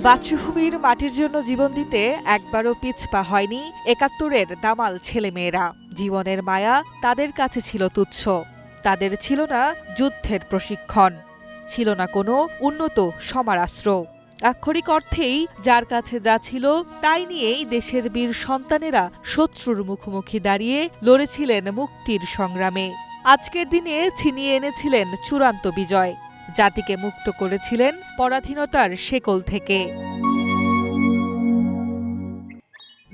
মাতৃভূমির মাটির জন্য জীবন দিতে একবারও পিছপা হয়নি একাত্তরের দামাল ছেলেমেয়েরা। জীবনের মায়া তাদের কাছে ছিল তুচ্ছ। তাদের ছিল না যুদ্ধের প্রশিক্ষণ, ছিল না কোনো উন্নত সমরাস্ত্র। আক্ষরিক অর্থেই যার কাছে যা ছিল তাই নিয়েই দেশের বীর সন্তানেরা শত্রুর মুখোমুখি দাঁড়িয়ে লড়েছিলেন মুক্তির সংগ্রামে। আজকের দিনে ছিনিয়ে এনেছিলেন চূড়ান্ত বিজয়, জাতিকে মুক্ত করেছিলেন পরাধীনতার শেকল থেকে।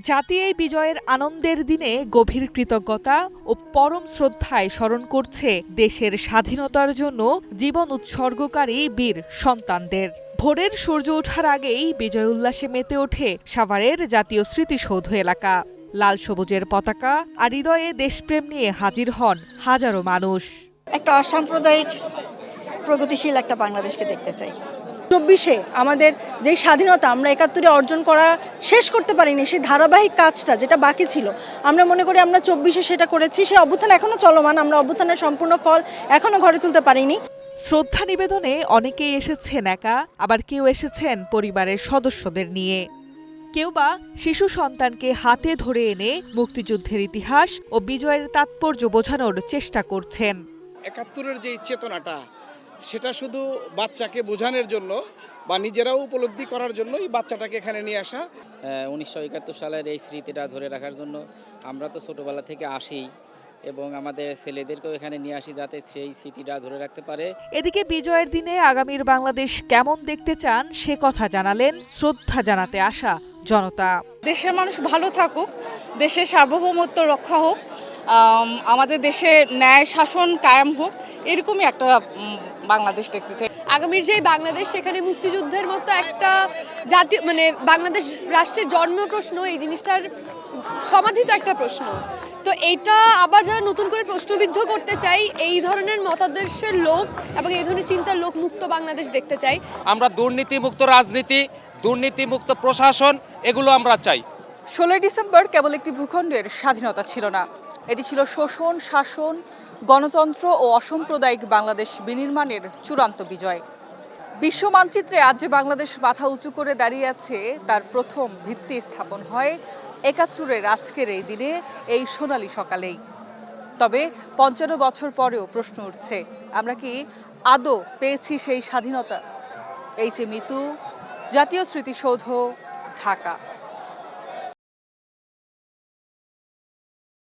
জাতি এই বিজয়ের আনন্দের দিনে গভীর কৃতজ্ঞতা ও পরম শ্রদ্ধায় স্মরণ করছে দেশের স্বাধীনতার জন্য জীবন উৎসর্গকারী বীর সন্তানদের। ভোরের সূর্য ওঠার আগেই বিজয় উল্লাসে মেতে ওঠে সাভারের জাতীয় স্মৃতিসৌধ এলাকা। লাল সবুজের পতাকা আর হৃদয়ে দেশপ্রেম নিয়ে হাজির হন হাজারো মানুষ। একটা অসাম্প্রদায়িক প্রগতিশীল একটা বাংলাদেশকে দেখতে চাই। 24-এ আমাদের যে স্বাধীনতা আমরা 71-এ অর্জন করা শেষ করতে পারিনি, সেই ধারাবাহিক কাজটা যেটা বাকি ছিল আমরা মনে করি আমরা 24-এ সেটা করেছি। সেই অভ্যুত্থান এখনো চলমান, আমরা অভ্যুত্থানের সম্পূর্ণ ফল এখনো ঘরে তুলতে পারিনি। শ্রদ্ধা নিবেদনে অনেকেই এসেছেন একা, আবার কেউ এসেছেন পরিবারের সদস্যদের নিয়ে। কেউ বা শিশু সন্তানকে হাতে ধরে এনে মুক্তিযুদ্ধের ইতিহাস ও বিজয়ের তাৎপর্য বোঝানোর চেষ্টা করছেন। 71-এর যে চেতনাটা, সেটা শুধু বাচ্চাকে বোঝানোর জন্য বা নিজেরাও উপলব্ধি করার জন্যই বাচ্চাটাকে এখানে নিয়ে আসা। 1971 সালের এই স্মৃতিটা ধরে রাখার জন্য আমরা তো ছোটবেলা থেকে আসি এবং আমাদের ছেলেদেরকেও এখানে নিয়ে আসি যাতে সেই স্মৃতিটা ধরে রাখতে পারে। এদিকে বিজয়ের দিনে আগামীর বাংলাদেশ কেমন দেখতে চান সে কথা জানালেন শ্রদ্ধা জানাতে আসা জনতা। দেশের মানুষ ভালো থাকুক, দেশের সার্বভৌমত্ব রক্ষা হোক, আমাদের দেশে ন্যায় শাসন কায়েম হোক, এরকমই একটা বাংলাদেশ দেখতে চাই। আগামীর যে বাংলাদেশ, সেখানে মুক্তিযুদ্ধের মতো একটা জাতীয় বাংলাদেশ রাষ্ট্রের জন্ম প্রশ্ন, এই জিনিসটার সমাধিত একটা প্রশ্ন। তো এইটা আবার যারা নতুন করে প্রশ্নবিদ্ধ করতে চাই, এই ধরনের মতাদর্শের লোক এবং এই ধরনের চিন্তার লোক মুক্ত বাংলাদেশ দেখতে চাই। আমরা দুর্নীতিমুক্ত রাজনীতি, দুর্নীতিমুক্ত প্রশাসন, এগুলো আমরা চাই। 16 ডিসেম্বর কেবল একটি ভূখণ্ডের স্বাধীনতা ছিল না, এটি ছিল শোষণ, শাসন, গণতন্ত্র ও অসাম্প্রদায়িক বাংলাদেশ বিনির্মাণের চূড়ান্ত বিজয়। বিশ্ব মানচিত্রে আজ যে বাংলাদেশ মাথা উঁচু করে দাঁড়িয়ে আছে, তার প্রথম ভিত্তি স্থাপন হয় 71-এর আজকের এই দিনে, এই সোনালী সকালেই। তবে 55 বছর পরেও প্রশ্ন উঠছে, আমরা কি আদৌ পেয়েছি সেই স্বাধীনতা? এই যে মিতু, জাতীয় স্মৃতিসৌধ, ঢাকা।